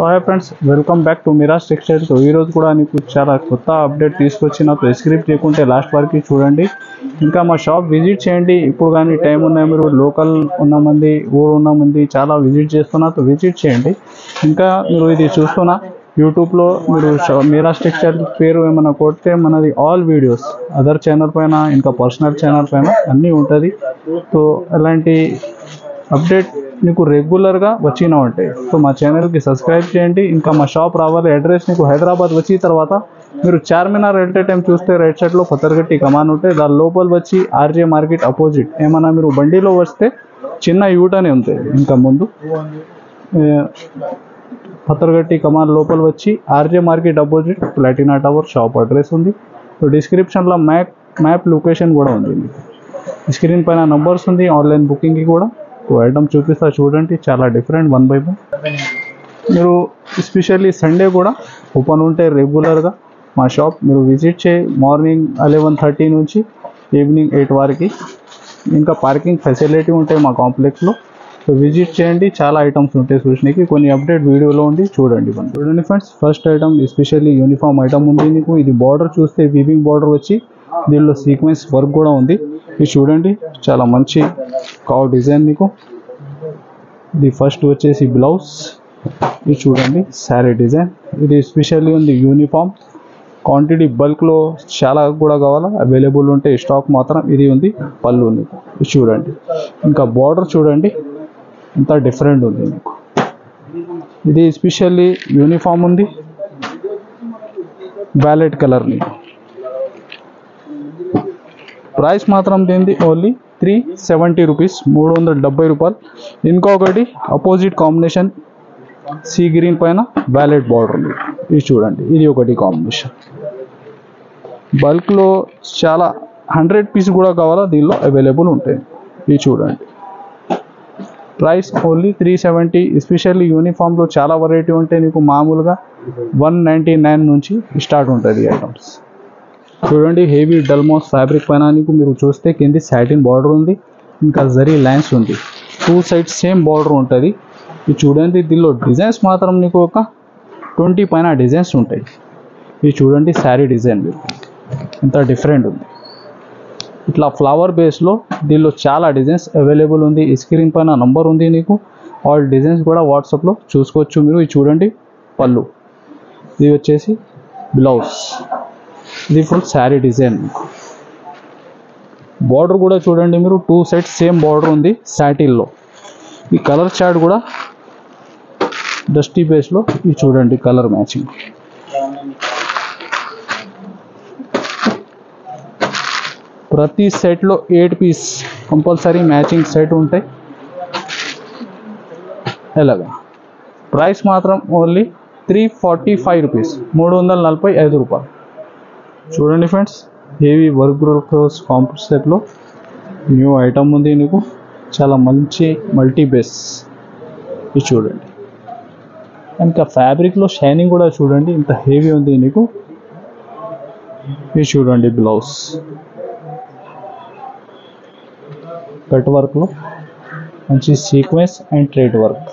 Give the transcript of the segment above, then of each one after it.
So hi friends, welcome back to Miraj textile. So ఈరోజు కూడా నీకు చాలా కొత్త అప్డేట్ తీసుకొచ్చిన. స్క్రిప్ట్ చేయకుంటే లాస్ట్ వరకు చూడండి, ఇంకా మా షాప్ విజిట్ చేయండి. ఇప్పుడు కానీ టైం ఉన్నాయి, మీరు లోకల్ ఉన్న మంది ఊరు ఉన్న మంది చాలా విజిట్ చేస్తున్నా, విజిట్ చేయండి. ఇంకా మీరు ఇది చూస్తున్నా యూట్యూబ్లో మీరు మిరాజ్ టెక్స్టైల్ పేరు ఏమైనా కొడితే మనది ఆల్ వీడియోస్ అదర్ ఛానల్ పైన ఇంకా పర్సనల్ ఛానల్ పైన అన్నీ ఉంటుంది. సో అలాంటి అప్డేట్ నీకు రెగ్యులర్గా వచ్చినా ఉంటాయి. సో మా ఛానల్కి సబ్స్క్రైబ్ చేయండి. ఇంకా మా షాప్ రావాలి. అడ్రస్ నీకు హైదరాబాద్ వచ్చిన తర్వాత మీరు చార్మినార్ వెళ్ళే టైం చూస్తే రైట్ సైడ్లో పత్తర్గట్టి కమాన్ ఉంటాయి. దాని లోపల వచ్చి ఆర్జే మార్కెట్ అపోజిట్ ఏమన్నా మీరు బండిలో వస్తే చిన్న యూటర్న్ ఉంటుంది. ఇంకా ముందు పత్తర్గట్టి కమాన్ లోపల వచ్చి RJ market opposite Platina tower shop address ఉంది. సో డిస్క్రిప్షన్లో మ్యాప్ లొకేషన్ కూడా ఉంది. స్క్రీన్ పైన నంబర్స్ ఉంది, ఆన్లైన్ బుకింగ్కి కూడా. ఐటమ్ చూపిస్తా చూడండి, చాలా డిఫరెంట్ 1 by 1. మీరు ఎస్పెషల్లీ సండే కూడా ఓపెన్ ఉంటే రెగ్యులర్గా మా షాప్ మీరు విజిట్ చేయి. మార్నింగ్ 11:30 నుంచి ఈవినింగ్ 8 వరకు. ఇంకా పార్కింగ్ ఫెసిలిటీ ఉంటాయి మా కాంప్లెక్స్లో. సో విజిట్ చేయండి, చాలా ఐటమ్స్ ఉంటాయి చూసినకి. కొన్ని అప్డేట్ వీడియోలో ఉంది, చూడండి friends. First item especially uniform item ఉంది నీకు. ఇది బార్డర్ చూస్తే వీవింగ్ బార్డర్ వచ్చి దీనిలో సీక్వెన్స్ వర్క్ కూడా ఉంది. ఇది చూడండి, చాలా మంచి కావ్ డిజైన్ నీకు. ఇది ఫస్ట్ వచ్చేసి బ్లౌజ్. ఇది చూడండి శారీ డిజైన్. ఇది ఎస్పెషల్లీ ఉంది యూనిఫామ్. క్వాంటిటీ బల్క్లో చాలా కూడా కావాలా, అవైలబుల్ ఉంటే స్టాక్ మాత్రం ఇది ఉంది. పళ్ళు నీకు ఇది చూడండి. ఇంకా బార్డర్ చూడండి ఎంత డిఫరెంట్ ఉంది నీకు. ఇది ఎస్పెషల్లీ యూనిఫామ్ ఉంది, వ్యాలెట్ కలర్ నీకు. ప్రైస్ మాత్రం దీనిది ఓన్లీ 370 రూపీస్, 370 రూపాయలు. ఇంకొకటి అపోజిట్ కాంబినేషన్ సీ గ్రీన్ పైన వ్యాలెట్ బార్డర్ ఉంది. ఇది చూడండి, ఇది ఒకటి కాంబినేషన్. బల్క్లో చాలా 100 పీస్ కూడా కావాలా, దీనిలో అవైలబుల్ ఉంటాయి. ఇది చూడండి, ప్రైస్ ఓన్లీ 370. ఎస్పెషల్లీ యూనిఫామ్లో చాలా వెరైటీ ఉంటాయి నీకు. మామూలుగా 199 నుంచి స్టార్ట్ ఉంటుంది ఐటమ్స్. చూడండి, హెవీ డల్మోస్ ఫ్యాబ్రిక్ పైన నీకు మీరు చూస్తే కింది సాటిన్ బార్డర్ ఉంది, ఇంకా జరీ లైన్స్ ఉంది. 2 సైడ్స్ సేమ్ బార్డర్ ఉంటుంది. ఇది చూడండి, దీనిలో డిజైన్స్ మాత్రం నీకు ఒక 20 పైన డిజైన్స్ ఉంటాయి. ఇది చూడండి శారీ డిజైన్ ఎంత డిఫరెంట్ ఉంది. ఇట్లా ఫ్లవర్ బేస్లో దీనిలో చాలా డిజైన్స్ అవైలబుల్ ఉంది. ఈ స్క్రీన్ పైన నంబర్ ఉంది నీకు. ఆల్ డిజైన్స్ కూడా వాట్సాప్లో చూసుకోవచ్చు మీరు. ఇది చూడండి పళ్ళు. ఇది వచ్చేసి బ్లౌజ్. ఇది ఫుల్ శారీ డిజైన్. బార్డర్ కూడా చూడండి మీరు, 2 సైడ్స్ సేమ్ బార్డర్ ఉంది సాటిన్లో. ఈ కలర్ చార్ట్ కూడా డస్టీ బేస్లో. ఇది చూడండి కలర్ మ్యాచింగ్. ప్రతి సెట్లో 8 పీస్ కంపల్సరీ మ్యాచింగ్ సెట్ ఉంటాయి. ఎలాగా ప్రైస్ మాత్రం ఓన్లీ 345 రూపీస్, 345 రూపాయలు. చూడండి ఫ్రెండ్స్, హెవీ వర్క్ బ్రోకర్స్ కాంప్సెట్లో న్యూ ఐటమ్ ఉంది నీకు. చాలా మంచి మల్టీ బేస్. ఇది చూడండి, ఇంకా ఫ్యాబ్రిక్లో షైనింగ్ కూడా చూడండి ఇంత హెవీ ఉంది నీకు. ఇది చూడండి బ్లౌజ్ కట్ వర్క్లో మంచి సీక్వెన్స్ అండ్ థ్రెడ్ వర్క్.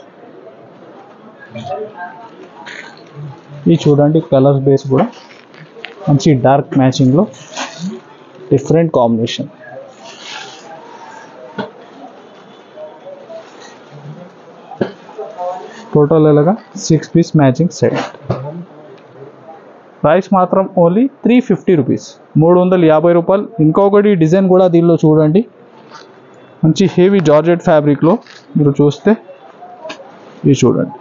ఇది చూడండి కలర్ బేస్ కూడా మంచి డార్క్ మ్యాచింగ్లో డిఫరెంట్ కాంబినేషన్. టోటల్ ఎలాగా 6 పీస్ మ్యాచింగ్ సెట్. ప్రైస్ మాత్రం ఓన్లీ 350 రూపీస్, 350 రూపాయలు. ఇంకొకటి డిజైన్ కూడా దీనిలో చూడండి, మంచి హెవీ జార్జెట్ ఫ్యాబ్రిక్లో మీరు చూస్తే. ఇది చూడండి,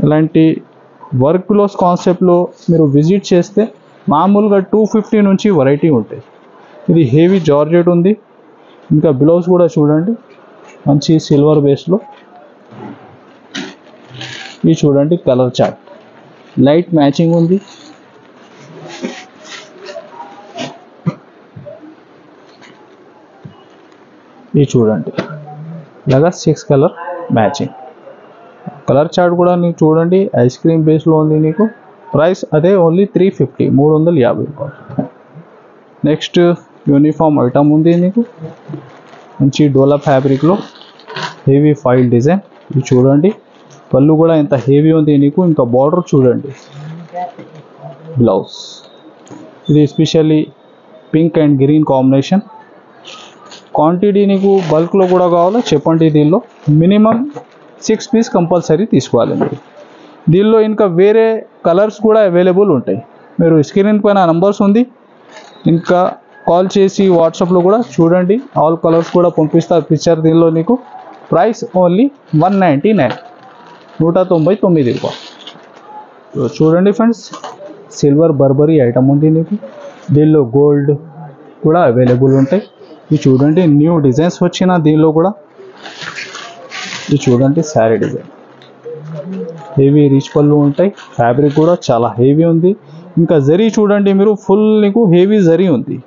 ఇలాంటి వర్క్ క్లోస్ కాన్సెప్ట్లో మీరు విజిట్ చేస్తే మామూలుగా 250 నుంచి వెరైటీ ఉంటాయి. ఇది హెవీ జార్జెట్ ఉంది. ఇంకా బ్లౌజ్ కూడా చూడండి మంచి సిల్వర్ బేస్లో. ఇది చూడండి కలర్ చార్ట్ లైట్ మ్యాచింగ్ ఉంది. ఇది చూడండి ఇలాగా 6 కలర్ మ్యాచింగ్. కలర్ చార్ట్ కూడా నీకు చూడండి ఐస్ క్రీమ్ బేస్లో ఉంది నీకు. ప్రైస్ అదే ఓన్లీ 350, 350 రూపాయలు. నెక్స్ట్ యూనిఫామ్ ఐటమ్ ఉంది నీకు. మంచి డోలా ఫ్యాబ్రిక్లో హెవీ ఫైల్ డిజైన్. ఇది చూడండి పళ్ళు కూడా ఎంత హెవీ ఉంది నీకు. ఇంకా బార్డర్ చూడండి. బ్లౌజ్ ఇది especially pink and green combination. Quantity నీకు బల్క్లో కూడా కావాలో చెప్పండి. దీనిలో మినిమం 6 పీస్ కంపల్సరీ తీసుకోవాలి మీరు. దీనిలో ఇంకా వేరే కలర్స్ కూడా అవైలబుల్ ఉంటాయి. మీరు స్క్రీన్ పైన నంబర్స్ ఉంది, ఇంకా కాల్ చేసి వాట్సాప్లో కూడా చూడండి. ఆల్ కలర్స్ కూడా పంపిస్తారు పిక్చర్. దీనిలో నీకు ప్రైస్ ఓన్లీ 199, 199 రూపాయలు. చూడండి ఫ్రెండ్స్, సిల్వర్ బర్బరీ ఐటమ్ ఉంది నీకు. దీనిలో గోల్డ్ కూడా అవైలబుల్ ఉంటాయి. ఇది చూడండి న్యూ డిజైన్స్ వచ్చిన దీనిలో కూడా. ఇది చూడండి శారీ డిజైన్, హెవీ రిచ్ పళ్ళు ఉంటాయి. ఫ్యాబ్రిక్ కూడా చాలా హెవీ ఉంది. ఇంకా జరీ చూడండి మీరు, ఫుల్ నీకు హెవీ జరీ ఉంది.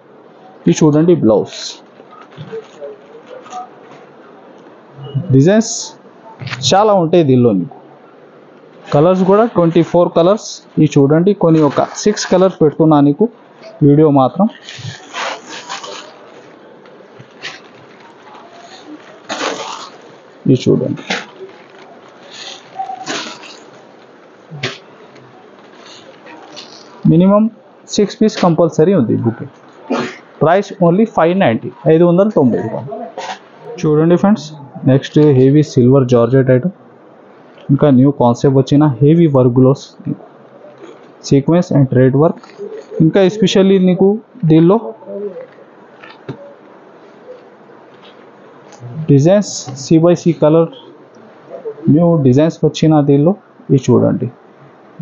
ఇది చూడండి బ్లౌజ్. డిజైన్స్ చాలా ఉంటాయి దీనిలో నీకు. కలర్స్ కూడా 24 కలర్స్. ఇది చూడండి కొన్ని ఒక 6 కలర్స్ పెడుతున్నా నీకు వీడియో మాత్రం. ఇది చూడండి మినిమం 6 పీస్ కంపల్సరీ ఉంది బుకింగ్. ప్రైస్ ఓన్లీ 590, 590 రూపాయలు. చూడండి friends, next heavy silver georgette item. ఇంకా న్యూ కాన్సెప్ట్ వచ్చిన heavy work gloss, sequence and thread work. ఇంకా ఎస్పెషల్లీ నీకు దీనిలో designs C/C colour new designs వచ్చిన దీనిలో. ఇది చూడండి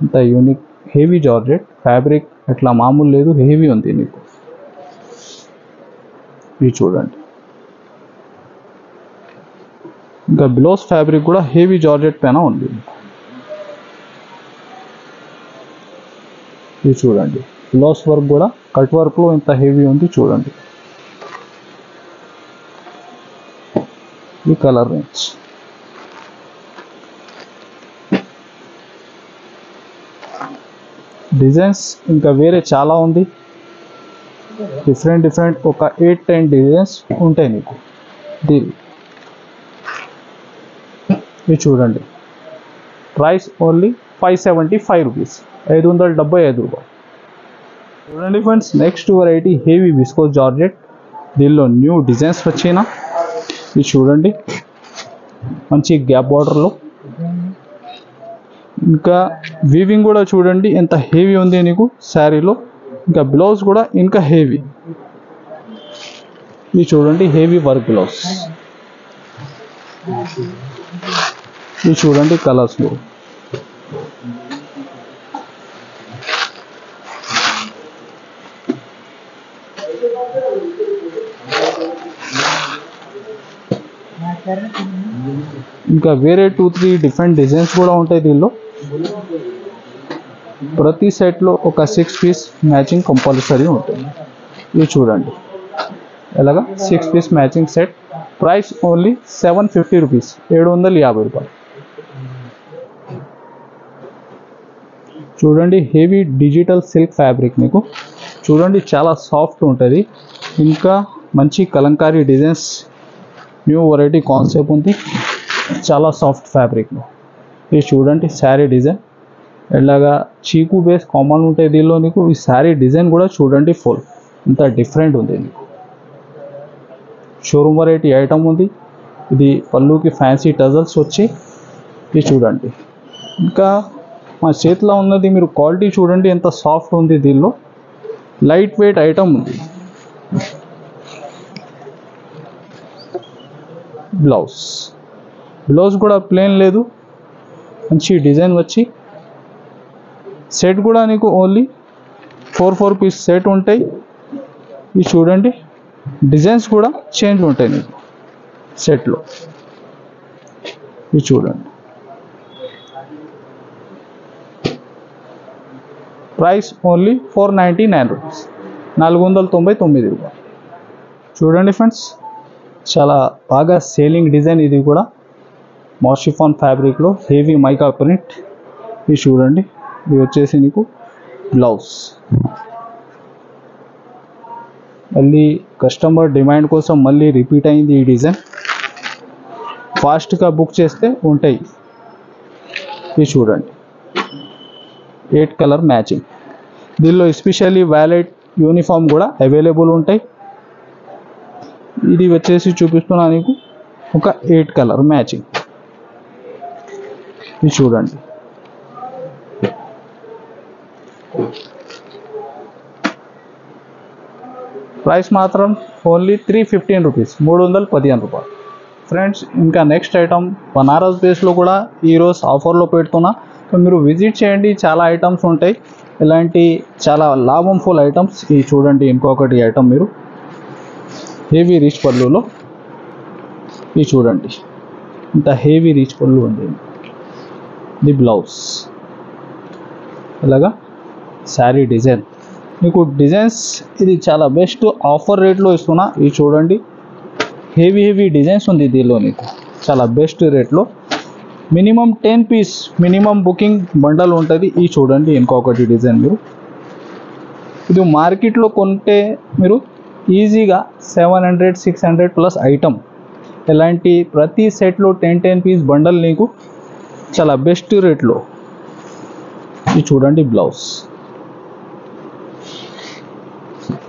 ఇంత యూనిక్ హెవీ జార్జెట్ ఫ్యాబ్రిక్. అట్లా మామూలు లేదు, హెవీ ఉంది నీకు. ఇది చూడండి ఇంకా బ్లౌజ్ ఫ్యాబ్రిక్ కూడా హెవీ జార్జెట్ పైన ఉంది. ఇది చూడండి బ్లౌజ్ వర్క్ కూడా కట్ వర్క్లో ఇంత హెవీ ఉంది చూడండి. ఈ కలర్ రేంజ్ డిజైన్స్ ఇంకా వేరే చాలా ఉంది. డిఫరెంట్ ఒక 8-10 డిజైన్స్ ఉంటాయి నీకు దీని. ఇది చూడండి ప్రైస్ ఓన్లీ 575 రూపీస్, 575 రూపాయలు. చూడండి friends, next variety heavy viscose georgette. దీనిలో న్యూ డిజైన్స్ వచ్చిన. ఇది చూడండి మంచి గ్యాప్ బార్డర్లో. ఇంకా వీవింగ్ కూడా చూడండి ఎంత హెవీ ఉంది నీకు శారీలో. ఇంకా బ్లౌజ్ కూడా ఇంకా హెవీ. ఇది చూడండి హెవీ వర్క్ బ్లౌజ్. ఇది చూడండి కలర్స్ మీరు. ఇంకా వేరే 2-3 డిఫరెంట్ డిజైన్స్ కూడా ఉంటాయి దీనిలో. ప్రతి సెట్లో ఒక 6 పీస్ మ్యాచింగ్ కంపల్సరీ ఉంటుంది. ఇది చూడండి ఎలాగా 6 piece matching set. Price only 750 rupees, 750 రూపాయలు. చూడండి హెవీ డిజిటల్ సిల్క్ ఫ్యాబ్రిక్ మీకు. చూడండి చాలా సాఫ్ట్ ఉంటుంది. ఇంకా మంచి Kalamkari designs, new variety concept ఉంది. చాలా సాఫ్ట్ ఫ్యాబ్రిక్లో. ఇది చూడండి శారీ డిజైన్ ఎలాగా చీకు బేస్ కామన్ ఉంటాయి దీనిలో నీకు. ఈ శారీ డిజైన్ కూడా చూడండి ఫుల్ ఇంత డిఫరెంట్ ఉంది నీకు. షోరూమ్ వెరైటీ ఐటమ్ ఉంది. ఇది పళ్ళుకి ఫ్యాన్సీ టజల్స్ వచ్చి. ఇది చూడండి ఇంకా మా చేతిలో ఉన్నది మీరు క్వాలిటీ చూడండి ఎంత సాఫ్ట్ ఉంది. దీనిలో లైట్ వెయిట్ ఐటమ్ ఉంది. బ్లౌజ్ కూడా ప్లెయిన్ లేదు, మంచి డిజైన్ వచ్చి. సెట్ కూడా నీకు ఓన్లీ 4 పీస్ సెట్ ఉంటాయి. ఇది చూడండి డిజైన్స్ కూడా చేంజ్ ఉంటాయి నీకు సెట్లో. ఇది చూడండి ప్రైస్ ఓన్లీ 499 రూపీస్, 499 రూపాయలు. చూడండి ఫ్రెండ్స్, చాలా బాగా సేలింగ్ డిజైన్ ఇది కూడా. మాషిఫాన్ ఫ్యాబ్రిక్లో హెవీ మైకా ప్రింట్. ఇది చూడండి, ఇది వచ్చేసి నీకు బ్లౌజ్. మళ్ళీ కస్టమర్ డిమాండ్ కోసం మళ్ళీ రిపీట్ అయింది ఈ డిజైన్. ఫాస్ట్గా బుక్ చేస్తే ఉంటాయి. ఇది చూడండి 8 కలర్ మ్యాచింగ్. దీనిలో ఎస్పెషల్లీ వ్యాలెట్ యూనిఫామ్ కూడా అవైలబుల్ ఉంటాయి. ఇది వచ్చేసి చూపిస్తున్నా నీకు ఒక 8 కలర్ మ్యాచింగ్. ఇది చూడండి ప్రైస్ మాత్రం ఓన్లీ 315 రూపీస్, 315 రూపాయలు. ఫ్రెండ్స్ ఇంకా నెక్స్ట్ ఐటమ్ బనారస్ బేస్లో కూడా ఈరోజు ఆఫర్లో పెడుతున్నా. సో మీరు విజిట్ చేయండి, చాలా ఐటమ్స్ ఉంటాయి, ఇలాంటి చాలా లాభంఫుల్ ఐటమ్స్. ఇది చూడండి ఇంకొకటి ఐటమ్ మీరు హెవీ రిచ్ పళ్ళులో ఇది చూడండి ఇంత హెవీ రిచ్ పళ్ళు ఉంది. ఇది బ్లౌజ్ ఇలాగా శారీ డిజైన్ మీకు డిజైన్స్ ఇది చాలా బెస్ట్ ఆఫర్ రేట్లో ఇస్తున్నా. ఇది చూడండి హెవీ డిజైన్స్ ఉంది దీనిలో మీకు చాలా బెస్ట్ రేట్లో. Minimum 10 piece minimum booking bundle ఉంటుంది. ఇది చూడండి ఇంకొకటి డిజైన్ మీరు ఇది మార్కెట్లో కొంటే మీరు ఈజీగా 700-600 ప్లస్ ఐటమ్. ఇలాంటి ప్రతి సెట్లో 10 పీస్ బండల్ నీకు చాలా బెస్ట్ రేట్లో. ఇది చూడండి బ్లౌజ్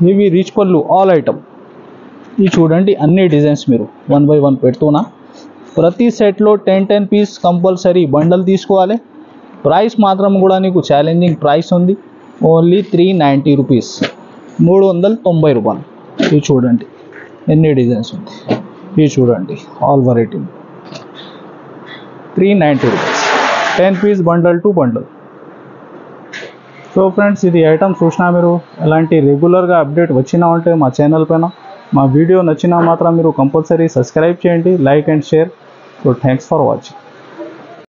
ఇవి రిచ్ పళ్ళు ఆల్ ఐటమ్. ఇది చూడండి అన్ని డిజైన్స్ మీరు 1 బై 1 పెడుతున్నా. ప్రతి సెట్లో 10 పీస్ కంపల్సరీ బండల్ తీసుకోవాలి. ప్రైస్ మాత్రం కూడా నీకు ఛాలెంజింగ్ ప్రైస్ ఉంది, ఓన్లీ 390 రూపీస్, 390 రూపాయలు. ఇది చూడండి ఎన్ని డిజైన్స్ ఉంది. ఇది చూడండి all variety 390 rupees, 10 piece bundle to bundle. So friends ఇది ఐటమ్ చూసినా మీరు ఎలాంటి రెగ్యులర్గా అప్డేట్ వచ్చినా ఉంటే మా ఛానల్ పైన మా వీడియో నచ్చినా మాత్రం మీరు కంపల్సరీ సబ్స్క్రైబ్ చేయండి, like and share. So thanks for watching.